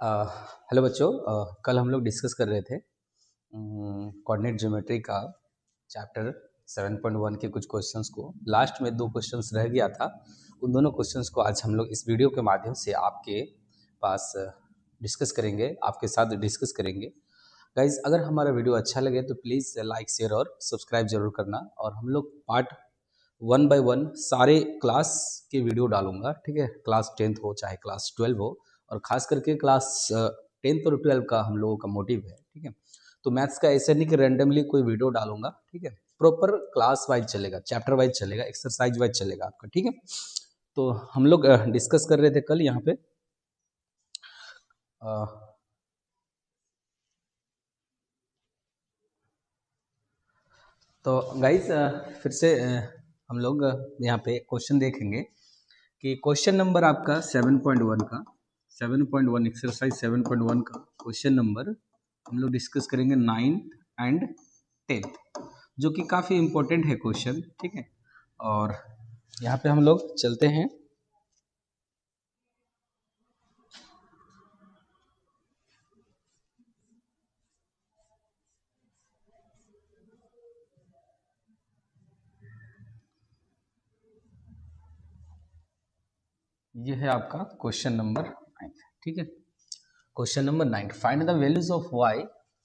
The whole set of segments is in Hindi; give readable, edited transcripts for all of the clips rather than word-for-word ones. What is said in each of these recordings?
हेलो बच्चों। कल हम लोग डिस्कस कर रहे थे कोऑर्डिनेट ज्योमेट्री का चैप्टर 7.1 के कुछ क्वेश्चंस को। लास्ट में 2 क्वेश्चंस रह गया था। उन दोनों क्वेश्चंस को आज हम लोग इस वीडियो के माध्यम से आपके पास डिस्कस करेंगे, आपके साथ डिस्कस करेंगे। गाइज, अगर हमारा वीडियो अच्छा लगे तो प्लीज़ लाइक, शेयर और सब्सक्राइब जरूर करना। और हम लोग पार्ट 1 बाय 1 सारे क्लास के वीडियो डालूंगा, ठीक है। क्लास 10th हो चाहे क्लास 12 हो, और खास करके क्लास 10th और 12 का हम लोगों का मोटिव है, ठीक है। तो मैथ्स का ऐसा नहीं कि रैंडमली कोई वीडियो डालूंगा, ठीक है। प्रॉपर क्लास वाइज चलेगा, चैप्टर वाइज चलेगा, एक्सरसाइज वाइज चलेगा आपका, ठीक है। तो हम लोग डिस्कस कर रहे थे कल यहाँ पे तो गाइज फिर से हम लोग यहाँ पे क्वेश्चन देखेंगे कि क्वेश्चन नंबर आपका 7.1 का 7.1 एक्सरसाइज 7.1 का क्वेश्चन नंबर हम लोग डिस्कस करेंगे 9th एंड 10th, जो कि काफ़ी इम्पोर्टेंट है क्वेश्चन, ठीक है। और यहाँ पे हम लोग चलते हैं। ये है आपका क्वेश्चन नंबर 9, ठीक है। Question number 9, find the values of y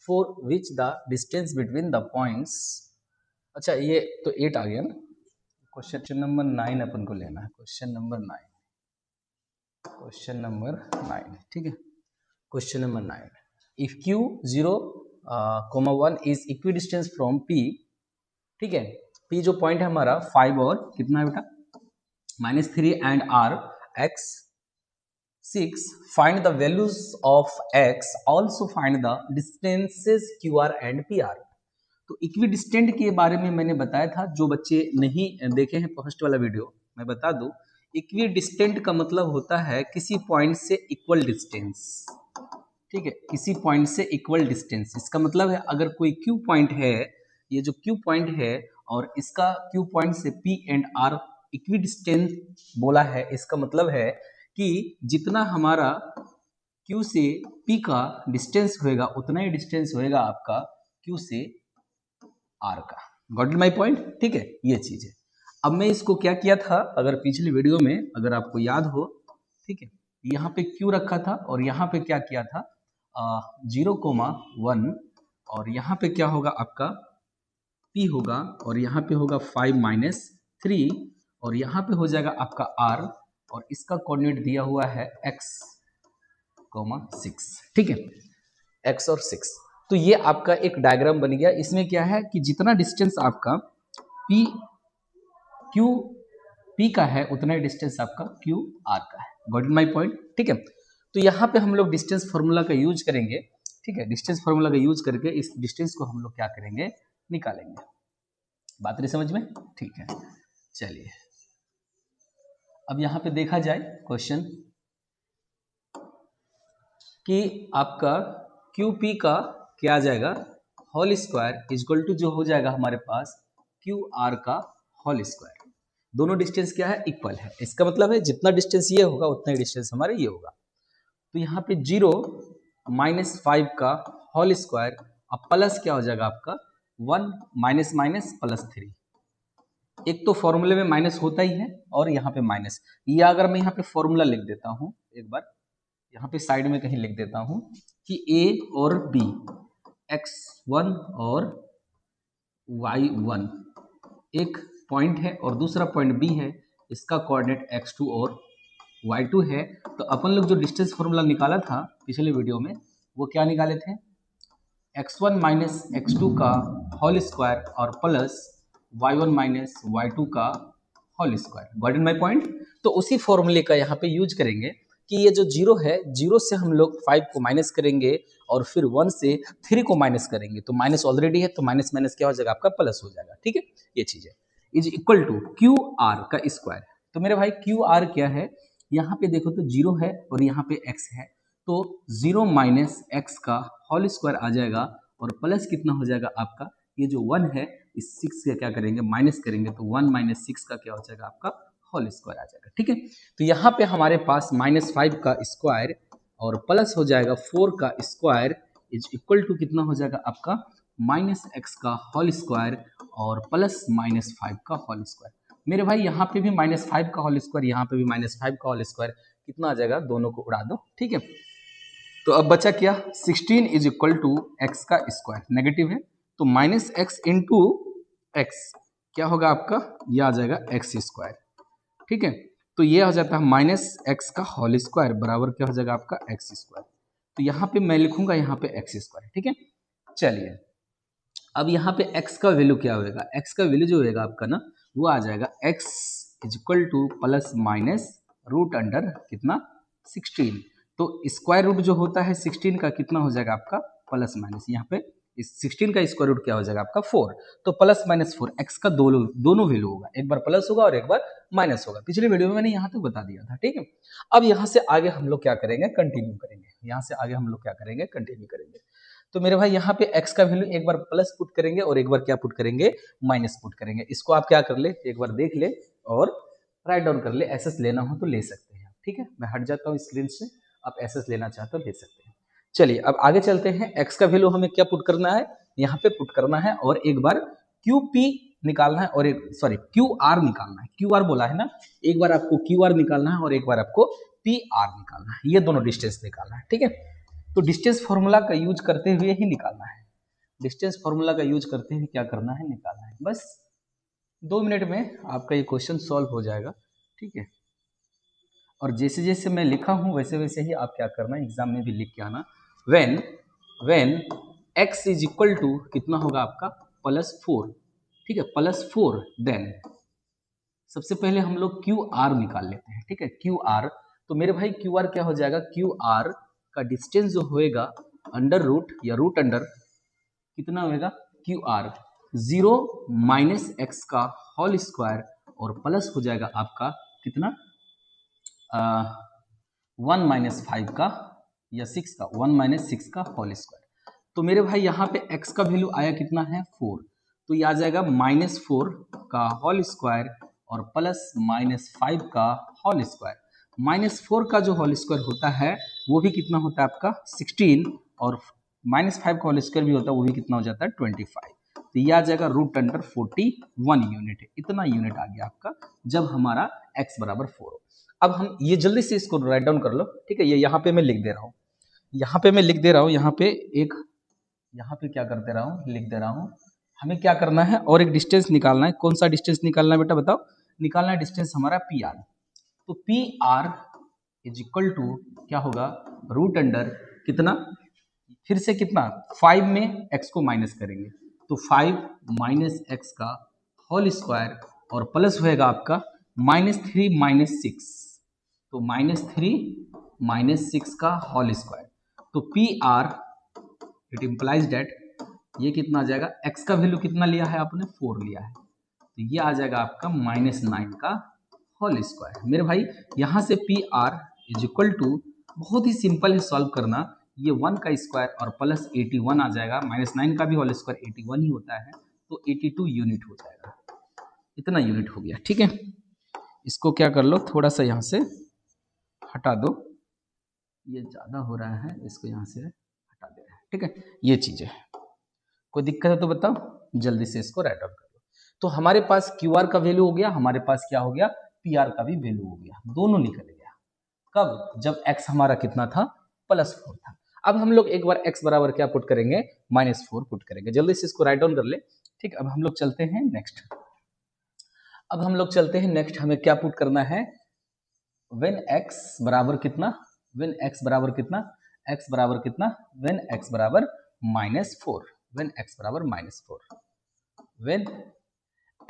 for which the distance between the points. अच्छा, ये तो 8 आ गया ना। क्वेश्चन नंबर 9 अपन को लेना है। क्वेश्चन नंबर 9, ठीक है। Question number 9, if q 0, 1 is equidistance from p, ठीक है। p जो पॉइंट है हमारा 5 और कितना है बेटा -3 and r x 6, find the values of x, also find the distances qr and pr। तो इक्विडिस्टेंट के बारे में मैंने बताया था, जो बच्चे नहीं देखे हैं फर्स्ट वाला वीडियो मैं बता दूं। इक्विडिस्टेंट का मतलब होता है किसी पॉइंट से इक्वल डिस्टेंस, ठीक है। किसी पॉइंट से इक्वल डिस्टेंस, इसका मतलब है अगर कोई क्यू पॉइंट है, ये जो क्यू पॉइंट है और इसका क्यू पॉइंट से पी एंड आर इक्विडिस्टेंस बोला है, इसका मतलब है कि जितना हमारा क्यू से पी का डिस्टेंस होएगा उतना ही डिस्टेंस होएगा आपका क्यू से आर का। गॉट माई पॉइंट, ठीक है। ये चीज है। अब मैं इसको क्या किया था, अगर पिछली वीडियो में अगर आपको याद हो, ठीक है, यहाँ पे क्यू रखा था और यहाँ पे क्या किया था 0,1, और यहाँ पे क्या होगा आपका p होगा, और यहाँ पे होगा 5 - 3, और यहाँ पे हो जाएगा आपका r, और इसका कोऑर्डिनेट दिया हुआ है x, 6, ठीक है। x और 6, तो ये आपका एक डायग्राम बन गया। इसमें क्या है कि जितना डिस्टेंस आपका p q p का है उतना ही डिस्टेंस आपका q r का है। गॉट माई पॉइंट, ठीक है। तो यहाँ पे हम लोग डिस्टेंस फॉर्मूला का यूज करेंगे, ठीक है। डिस्टेंस फॉर्मूला का यूज करके इस डिस्टेंस को हम लोग क्या करेंगे, निकालेंगे। बात नहीं समझ में, ठीक है। चलिए अब यहाँ पे देखा जाए क्वेश्चन कि आपका क्यू पी का क्या आ जाएगा, होल स्क्वायर इक्वल टू जो हो जाएगा हमारे पास क्यू आर का होल स्क्वायर। दोनों डिस्टेंस क्या है, इक्वल है। इसका मतलब है जितना डिस्टेंस ये होगा उतना ही डिस्टेंस हमारा ये होगा। तो यहाँ पे 0 - 5 का होल स्क्वायर, अब प्लस क्या हो जाएगा आपका 1 -+3। एक तो फॉर्मूले में माइनस होता ही है और यहाँ पे माइनस, या अगर मैं यहाँ पे फॉर्मूला लिख देता हूँ, एक बार यहाँ पे साइड में कहीं लिख देता हूँ कि a और b, x1 और y1 एक पॉइंट है और दूसरा पॉइंट b है, इसका कोऑर्डिनेट x2 और y2 है। तो अपन लोग जो डिस्टेंस फॉर्मूला निकाला था पिछले वीडियो में, वो क्या निकाले थे, x1 - x2 का होल स्क्वायर और प्लस y1 - y2 का whole square. Got in my point. तो उसी फॉर्मूले का यहाँ पे यूज करेंगे कि ये जो 0 है, 0 से हम लोग 5 को माइनस करेंगे और फिर 1 से 3 को माइनस करेंगे। तो माइनस ऑलरेडी है तो माइनस माइनस क्या हो जाएगा आपका प्लस हो जाएगा, ठीक है। ये चीज है, is equal to Q R का स्क्वायर। तो मेरे भाई क्यू आर क्या है, यहाँ पे देखो तो 0 है और यहाँ पे x है, तो 0 - x का होल स्क्वायर आ जाएगा और प्लस कितना हो जाएगा आपका, ये जो 1 है इस 6 का क्या करेंगे, माइनस करेंगे, तो 1 - 6 का क्या हो जाएगा आपका होल स्क्वायर आ जाएगा, ठीक है। तो यहाँ पे हमारे पास -5 का स्क्वायर और प्लस हो जाएगा 4 का स्क्वायर इज इक्वल टू कितना हो जाएगा आपका -x का होल स्क्वायर और प्लस -5 का होल स्क्वायर। मेरे भाई यहाँ पे भी -5 का होल स्क्वायर, यहाँ पे भी -5 का होल स्क्वायर, कितना आ जाएगा, दोनों को उड़ा दो। ठीक है, तो अब बचा क्या, 16 इज इक्वल टू एक्स का स्क्वायर, नेगेटिव है तो -x इंटू एक्स क्या होगा आपका, ये आ जाएगा x स्क्वायर। ठीक है, तो ये हो जाता है -x का होल स्क्वायर बराबर क्या हो जाएगा आपका x स्क्वायर। तो यहाँ पे मैं लिखूंगा यहाँ पे x स्क्वायर। ठीक है, चलिए अब यहाँ पे x का वैल्यू क्या होगा, x का वैल्यू जो होगा आपका ना वो आ जाएगा x is equal to plus minus root under कितना 16। तो स्क्वायर रूट जो होता है 16 का कितना हो जाएगा आपका प्लस माइनस, यहाँ पे इस 16 का स्क्वायर रूट क्या हो जाएगा आपका 4। तो प्लस माइनस 4 x का दोनों वैल्यू होगा, एक बार प्लस होगा और एक बार माइनस होगा। पिछले वीडियो में मैंने यहाँ तक बता दिया था। ठीक है, अब यहाँ से आगे हम लोग क्या करेंगे, कंटिन्यू करेंगे। यहाँ से आगे हम लोग क्या करेंगे, कंटिन्यू करेंगे। तो मेरे भाई यहाँ पे x का वैल्यू एक बार प्लस पुट करेंगे और एक बार क्या पुट करेंगे, माइनस पुट करेंगे। इसको आप क्या कर ले, एक बार देख ले और राइट डाउन कर ले। एसएस लेना हो तो ले सकते हैं। ठीक है, मैं हट जाता हूँ स्क्रीन से, आप एसएस लेना चाहते हो ले सकते हैं। चलिए अब आगे चलते हैं। x का वैल्यू हमें क्या पुट करना है, यहाँ पे पुट करना है और एक बार QP निकालना है और एक QR निकालना है। QR बोला है ना, एक बार आपको QR निकालना है और एक बार आपको PR निकालना है, ये दोनों डिस्टेंस निकालना है। ठीक है, तो डिस्टेंस फॉर्मूला का यूज करते हुए ही निकालना है। डिस्टेंस फॉर्मूला का यूज करते हुए क्या करना है, निकालना है। बस 2 मिनट में आपका ये क्वेश्चन सॉल्व हो जाएगा। ठीक है, और जैसे जैसे मैं लिखा हूं वैसे वैसे ही आप क्या करना है, एग्जाम में भी लिख के आना। When x is equal to कितना होगा आपका +4। ठीक है, +4 देन सबसे पहले हम लोग QR निकाल लेते हैं। ठीक है, QR, तो मेरे भाई QR क्या हो जाएगा, QR का डिस्टेंस जो होएगा अंडर रूट या रूट अंडर कितना होएगा, QR 0 माइनस एक्स का होल स्क्वायर और प्लस हो जाएगा आपका कितना 1 माइनस 5 का या 6 का 1 माइनस 6 का होल स्क्वायर। तो मेरे भाई यहाँ पे x का वैल्यू आया कितना है 4, तो ये आ जाएगा -4 का होल स्क्वायर और प्लस -5 का होल स्क्वायर। -4 का जो होल स्क्वायर होता है वो भी कितना होता है आपका 16 और -5 का होल स्क्वायर भी होता है वो भी कितना हो जाता है 25। तो ये आ जाएगा रूट अंडर 41 यूनिट है। इतना यूनिट आ गया आपका जब हमारा x बराबर 4 हो। अब हम ये जल्दी से इसको राइट डाउन कर लो। ठीक है, ये यहाँ पे मैं लिख दे रहा हूँ, यहाँ पे मैं लिख दे रहा हूँ, यहाँ पे यहाँ पे क्या कर दे रहा हूँ, लिख दे रहा हूँ। हमें क्या करना है और एक डिस्टेंस निकालना है। कौन सा डिस्टेंस निकालना है बेटा बताओ, निकालना है डिस्टेंस हमारा PR। तो PR इज इक्वल टू क्या होगा, रूट अंडर कितना, फिर से कितना 5 में x को माइनस करेंगे तो 5 माइनस एक्स का होल स्क्वायर और प्लस होएगा आपका -3 माइनस 6, तो -3 माइनस 6 का होल स्क्वायर। तो PR इट इम्प्लाइज डेट ये कितना आ जाएगा, x का वैल्यू कितना लिया है आपने 4 लिया है, तो ये आ जाएगा आपका -9 का होल स्क्वायर। मेरे भाई यहाँ से PR इज इक्वल टू, बहुत ही सिंपल है सॉल्व करना, ये 1 का स्क्वायर और प्लस 81 आ जाएगा, -9 का भी होल स्क्वायर 81 ही होता है, तो 82 यूनिट हो जाएगा। इतना यूनिट हो गया। ठीक है, इसको क्या कर लो, थोड़ा सा यहाँ से हटा दो, ये ज़्यादा हो रहा है, इसको यहाँ से हटा दे रहे हैं। ठीक है, ये चीज़ है, कोई दिक्कत है तो बताओ, जल्दी से इसको राइट आउट कर लो। तो हमारे पास QR का वैल्यू हो गया, हमारे पास क्या हो गया, PR का भी वैल्यू हो गया, दोनों निकल गया। कब, जब x हमारा कितना था +4 था। अब हम लोग एक बार x बराबर क्या पुट करेंगे, -4 पुट करेंगे। जल्दी से इसको राइट डाउन कर ले। ठीक, अब हम लोग चलते हैं नेक्स्ट। हमें क्या पुट करना है, व्हेन x बराबर कितना, व्हेन x बराबर कितना, व्हेन x बराबर -4, व्हेन x बराबर -4, when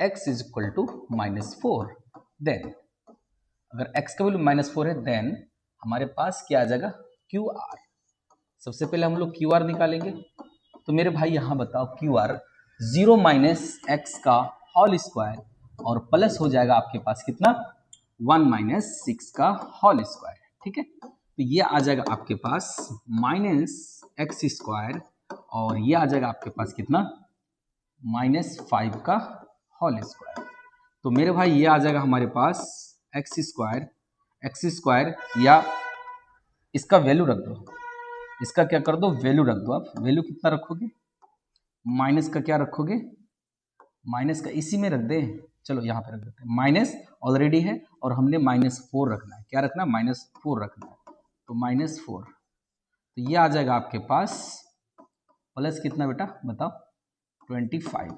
x is equal to -4, then अगर x का वैल्यू -4 है देन हमारे पास क्या आ जाएगा, QR। सबसे पहले हम लोग QR निकालेंगे। तो मेरे भाई यहाँ बताओ QR 0 माइनस एक्स का होल स्क्वायर और प्लस हो जाएगा आपके पास कितना 1 माइनस 6 का होल स्क्वायर। ठीक है, तो ये आ जाएगा आपके पास -x स्क्वायर और ये आ जाएगा आपके पास कितना -5 का होल स्क्वायर। तो मेरे भाई ये आ जाएगा हमारे पास x स्क्वायर या इसका वैल्यू रख दो, इसका क्या कर दो, वैल्यू रख दो। आप वैल्यू कितना रखोगे, माइनस का क्या रखोगे, माइनस का इसी में रख दे, चलो यहाँ पे रख देते हैं, माइनस ऑलरेडी है और हमने -4 रखना है, क्या रखना है, -4 रखना है, तो -4, तो ये आ जाएगा आपके पास प्लस कितना बेटा बताओ, 25।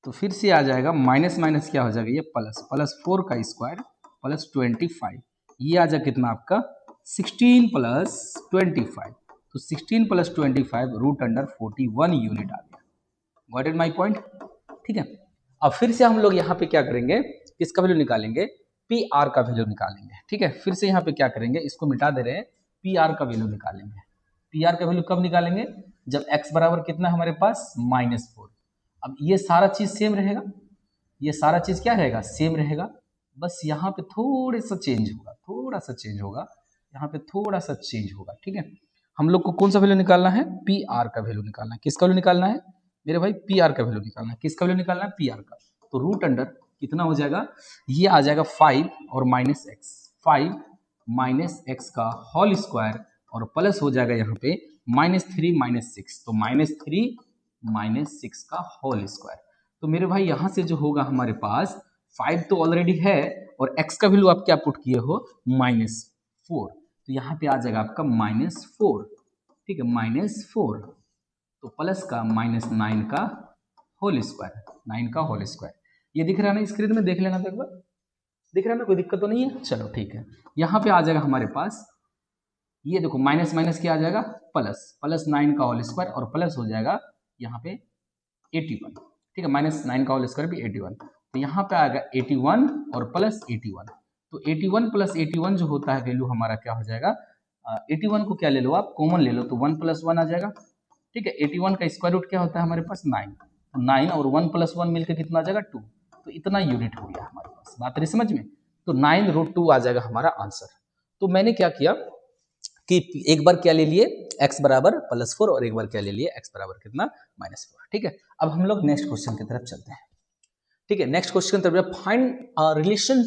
तो फिर से आ जाएगा माइनस माइनस क्या हो जाएगा, ये प्लस, +4 का स्क्वायर प्लस 25, ये आ जाएगा कितना आपका 16 + 25, तो 16 + 25 √41 यूनिट आ गया। गॉट इट माई पॉइंट, ठीक है। अब फिर से हम लोग यहाँ पे क्या करेंगे, किसका वैल्यू निकालेंगे, पी आर का वैल्यू निकालेंगे, ठीक है। फिर से यहाँ पे क्या करेंगे, इसको मिटा दे रहे हैं, पी आर का वैल्यू निकालेंगे। पी आर का वैल्यू कब निकालेंगे, जब x बराबर कितना हमारे पास -4। अब ये सारा चीज सेम रहेगा, ये सारा चीज क्या रहेगा, सेम रहेगा, बस यहाँ पे थोड़े सा चेंज होगा, थोड़ा सा चेंज होगा, यहाँ पे थोड़ा सा चेंज होगा, ठीक है। हम लोग को कौन सा वैल्यू निकालना है, पी आर का वैल्यू निकालना है। किसका वैल्यू निकालना है मेरे भाई, पी आर का वैल्यू निकालना है। किसका वैल्यू निकालना है, पी आर का। तो रूट अंडर कितना हो जाएगा, ये आ जाएगा 5 और -x, 5 - x का होल स्क्वायर और प्लस हो जाएगा यहाँ पे -3 - 6, तो -3 - 6 का होल स्क्वायर। तो मेरे भाई यहाँ से जो होगा हमारे पास 5 तो ऑलरेडी है और x का वैल्यू आप क्या पुट किए हो, -4, तो यहाँ पे आ जाएगा आपका -4, ठीक है, -4, तो प्लस का -9 का होल स्क्वायर, 9 का होल स्क्वायर। ये दिख रहा है ना स्क्रीन में, देख लेना तो एक बार, दिख रहा है ना, कोई दिक्कत तो नहीं है, चलो ठीक है। यहाँ पे आ जाएगा हमारे पास, ये देखो माइनस माइनस क्या आ जाएगा, +9 का होल स्क्वायर और प्लस हो जाएगा यहाँ पे 81, ठीक है, -9 का होल स्क्वायर भी 81, तो यहाँ पे आएगा 81 और प्लस 81, तो 81 + 81 जो होता है वैल्यू हमारा क्या हो जाएगा, 81 को क्या ले लो आप, कॉमन ले लो, तो 1 + 1 आ जाएगा, ठीक है। 81 का स्क्वायर रूट क्या होता है हमारे पास, 9, तो 9 और 1 + 1 मिलकर कितना आ जाएगा, 2, तो इतना यूनिट हो गया हमारे पास, बात रही समझ में, तो 9√2 आ जाएगा हमारा आंसर। तो मैंने क्या किया कि एक बार क्या ले लिए, x बराबर +4 और एक बार क्या ले लिए, x बराबर कितना, -4, ठीक है। अब हम लोग नेक्स्ट क्वेश्चन की तरफ चलते हैं, ठीक है। नेक्स्ट क्वेश्चन की तरफ, find a relation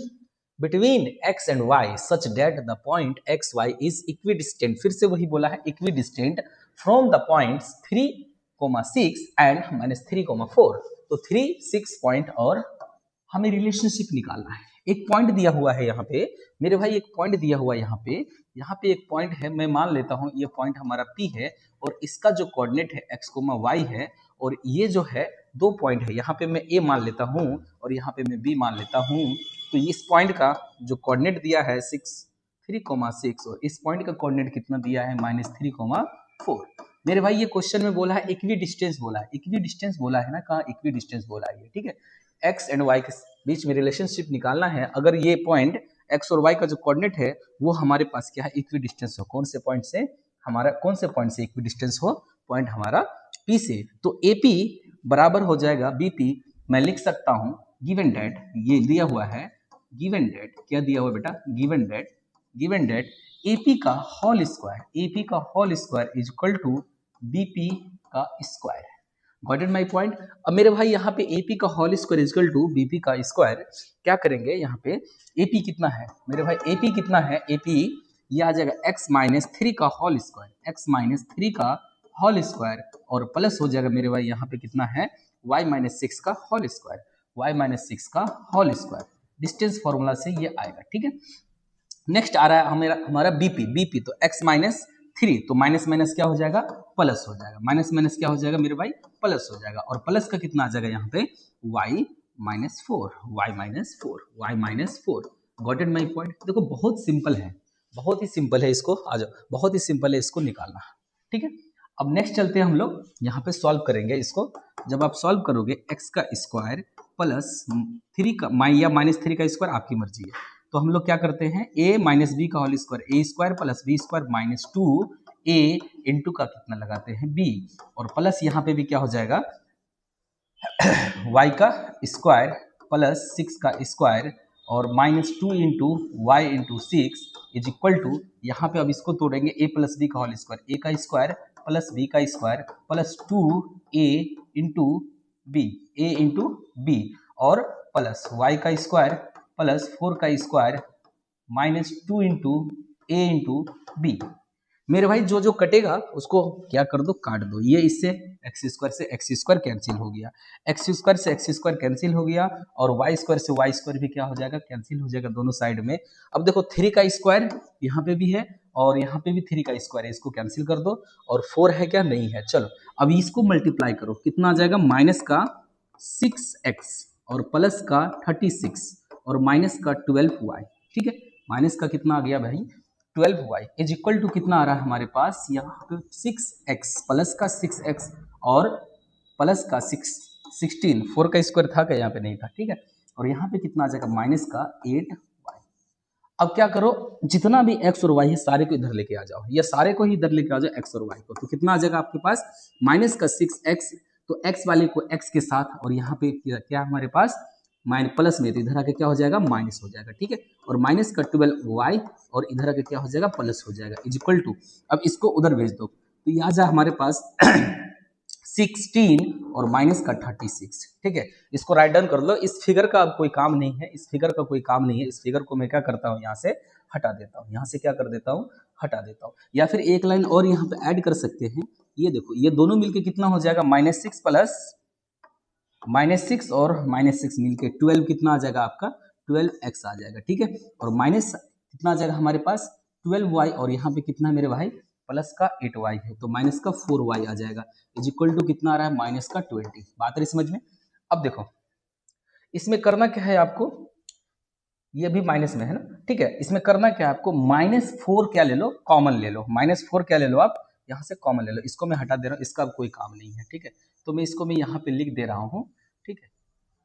between x and y such that the point x y is equidistant, फिर से वही बोला है, equidistant from the points 3,6 and -3,4, तो 3, 6 पॉइंट और हमें रिलेशनशिप निकालना है। एक पॉइंट दिया हुआ है यहाँ पे मेरे भाई, एक पॉइंट दिया हुआ है यहाँ पे एक पॉइंट है, मैं मान लेता हूँ ये पॉइंट हमारा P है और इसका जो कोऑर्डिनेट है x, y है, और ये जो है 2 पॉइंट है, यहाँ पे मैं A मान लेता हूँ और यहाँ पे मैं B मान लेता हूँ। तो इस पॉइंट का जो कोऑर्डिनेट दिया है 3,6 और इस पॉइंट का कोऑर्डिनेट कितना दिया है, -3,4। मेरे भाई ये क्वेश्चन में बोला है इक्वी डिस्टेंस बोला है, इक्वी डिस्टेंस बोला है ना, कहाँ इक्वी डिस्टेंस बोला है, ठीक है। एक्स एंड वाई के बीच में रिलेशनशिप निकालना है, अगर ये पॉइंट एक्स और वाई का जो कोऑर्डिनेट है वो हमारे पास क्या है, इक्वी डिस्टेंस हो, कौन से पॉइंट से हमारा, कौन से पॉइंट से इक्वी डिस्टेंस हो, पॉइंट हमारा पी से, तो एपी बराबर हो जाएगा बीपी। मैं लिख सकता हूं गिवन डेट, ये दिया हुआ है गिवन डेट, क्या दिया हुआ बेटा, गिवन डेट एपी का होल स्क्वायर, एपी का whole square is equal to BP का square. Got it my point. अब मेरे भाई यहाँ पे एपी का whole square is equal to BP का स्क्वायर, क्या करेंगे यहाँ पे, एपी कितना है मेरे भाई, एपी कितना है, एपी ये आ जाएगा x-3 का होल स्क्वायर, x-3 का होल स्क्वायर और प्लस हो जाएगा मेरे भाई यहाँ पे कितना है, y-6 का होल स्क्वायर, y-6 का होल स्क्वायर, डिस्टेंस फॉर्मूला से ये आएगा, ठीक है। नेक्स्ट आ रहा है हमारा बीपी, तो x-3, तो माइनस माइनस क्या हो जाएगा, प्लस हो जाएगा, माइनस माइनस क्या हो जाएगा मेरे भाई, प्लस हो जाएगा, और प्लस का कितना आ जाएगा यहाँ पे y-4। Got it my point. देखो बहुत सिंपल है, बहुत ही सिंपल है, इसको आ जाओ, बहुत ही सिंपल है इसको निकालना, ठीक है। अब नेक्स्ट चलते हैं हम लोग यहाँ पे सॉल्व करेंगे इसको। जब आप सॉल्व करोगे x का स्क्वायर प्लस 3 का या -3 का स्क्वायर, आपकी मर्जी है, तो हम लोग क्या करते हैं, a - b का whole square, a square plus b square -2a into का कितना लगाते हैं b, और प्लस यहाँ पे भी क्या हो जाएगा y का स्क्वायर प्लस 6 का स्क्वायर और -2 into y into 6 is equal to, यहाँ पे अब इसको तोड़ेंगे a प्लस b का होल स्क्वायर, a का स्क्वायर प्लस b का square plus 2a into b और प्लस y का स्क्वायर प्लस 4 का square -2 into a into b, मेरे भाई जो जो कटेगा उसको क्या कर दो, काट दो। ये इससे एक्स स्क्वायर से एक्स स्क्वायर कैंसिल हो गया, एक्स स्क्वायर से एक्स स्क्वायर कैंसिल हो गया, और वाई स्क्वायर से वाई स्क्वायर भी क्या हो जाएगा, कैंसिल हो जाएगा दोनों साइड में। अब देखो 3 का स्क्वायर यहाँ पे भी है और यहाँ पे भी 3 का स्क्वायर है, इसको कैंसिल कर दो। और 4 है क्या, नहीं है। चलो अब इसको मल्टीप्लाई करो, कितना आ जाएगा, माइनस का 6x और प्लस का 36 और माइनस का 12y। ठीक है, माइनस का कितना आ गया भाई, 12y इज इक्वल टू कितना आ रहा है हमारे पास यहाँ पे 6x प्लस का 6x और प्लस का 16, 4 का स्क्वायर था क्या, यहाँ पे नहीं था। ठीक है, और यहाँ पे कितना आ जाएगा, माइनस का 8y। अब क्या करो, जितना भी x और y है सारे को इधर लेके आ जाओ, या सारे को ही इधर लेके आ जाओ x और y को, तो कितना आ जाएगा आपके पास, माइनस का 6x, तो x वाले को x के साथ, और यहाँ पे क्या हमारे पास माइनस प्लस में, तो इधर आके क्या हो जाएगा, माइनस हो जाएगा। ठीक है, और माइनस का 12y और इधर आके क्या हो जाएगा, प्लस हो जाएगा, इज इक्वल टू, अब इसको उधर भेज दो, तो यहाँ जा हमारे पास 16 और माइनस का 36। ठीक है, इसको राइट डाउन कर लो। इस फिगर का अब कोई काम नहीं है, इस फिगर का कोई काम नहीं है, इस फिगर को मैं क्या करता हूँ, यहाँ से हटा देता हूँ, यहाँ से क्या कर देता हूँ, हटा देता हूँ। या फिर एक लाइन और यहाँ पे ऐड कर सकते हैं, ये देखो ये दोनों मिलके कितना हो जाएगा, -6 प्लस -6 और -6 मिलके 12 कितना आ जाएगा आपका, 12x आ जाएगा। ठीक है, और माइनस कितना आ जाएगा हमारे पास 12y, और यहाँ पे कितना है मेरे भाई, प्लस का 8y है, तो माइनस का 4y आ जाएगा, इज इक्वल टू कितना आ रहा है, माइनस का 20। बात रही समझ में। अब देखो इसमें करना क्या है आपको, ये भी माइनस में है ना। ठीक है, इसमें करना क्या है आपको, -4 क्या ले लो, कॉमन ले लो, -4 क्या ले लो आप, यहाँ से कॉमन ले लो। इसको मैं हटा दे रहा हूँ, इसका कोई काम नहीं है। ठीक है, तो मैं इसको मैं यहाँ पे लिख दे रहा हूँ। ठीक है,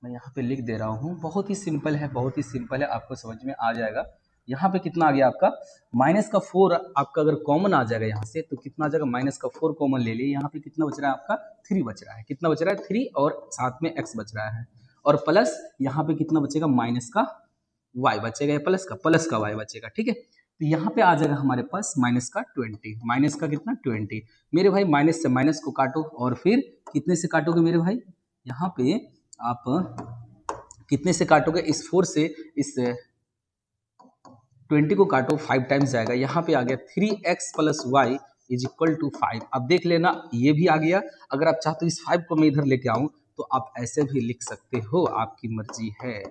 मैं यहाँ पे लिख दे रहा हूँ, बहुत ही सिंपल है, बहुत ही सिंपल है, आपको समझ में आ जाएगा। यहाँ पे कितना आ गया आपका, माइनस का 4 आपका अगर कॉमन आ जाएगा यहाँ से, तो कितना आ जाएगा, माइनस का 4 कॉमन ले लिए, यहाँ पे कितना बच रहा है आपका, 3 बच रहा है। कितना बच रहा है, 3, और साथ में x बच रहा है, और प्लस यहाँ पे कितना बचेगा, माइनस का y बचेगा, या प्लस का y बचेगा। ठीक है, तो यहाँ पे आ जाएगा हमारे पास माइनस का 20, माइनस का कितना 20। मेरे भाई माइनस से माइनस को काटो, और फिर कितने से काटोगे मेरे भाई, यहाँ पे आप कितने से काटोगे, इस 4 से इस 20 को काटो, 5 टाइम्स जाएगा, यहाँ पे आ गया 3x plus y is equal to 5। अब देख लेना ये भी आ गया। अगर आप चाहते हो इस 5 को मैं इधर लेके आऊँ, तो आप ऐसे भी लिख सकते हो, आपकी मर्जी है,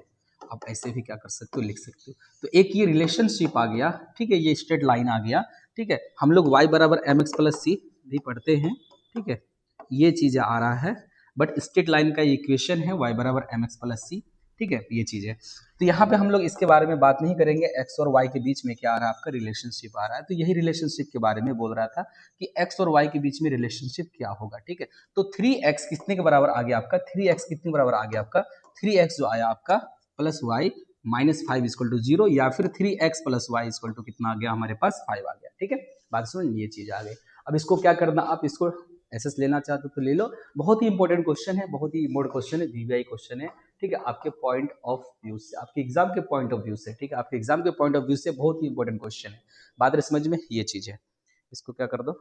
आप ऐसे भी क्या कर सकते हो, लिख सकते हो। तो एक ये रिलेशनशिप आ गया। ठीक है, ये स्ट्रेट लाइन आ गया। ठीक है, हम लोग y बराबर mx प्लस सी भी पढ़ते हैं। ठीक है, ये चीज़ आ रहा है, बट स्ट्रेट लाइन का इक्वेशन है y बराबर mx प्लस सी। ठीक है, ये चीज़ है। तो यहाँ पे हम लोग इसके बारे में बात नहीं करेंगे, x और y के बीच में क्या आ रहा है, आपका रिलेशनशिप आ रहा है। तो यही रिलेशनशिप के बारे में बोल रहा था कि x और y के बीच में रिलेशनशिप क्या होगा। ठीक है, तो 3x कितने के बराबर आ गया आपका, 3x कितने के बराबर आ गया आपका, 3x जो आया आपका प्लस वाई -5 इक्वल टू 0, या फिर 3x plus Y equal to कितना आ गया हमारे पास, 5 आ गया। ठीक है, बात समझ, ये चीज़ आ गई। अब इसको क्या करना, आप इसको एसएस लेना चाहते हो तो ले लो। बहुत ही इंपॉर्टेंट क्वेश्चन है, बहुत ही इंपॉर्टेंट क्वेश्चन है, वीवीआई क्वेश्चन है। ठीक है, आपके पॉइंट ऑफ व्यू से, आपके एग्जाम के पॉइंट ऑफ व्यू से। ठीक है, आपके एग्जाम के पॉइंट ऑफ व्यू से बहुत ही इंपॉर्टेंट क्वेश्चन है। बात समझ में, ये चीज़ है। इसको क्या कर दो,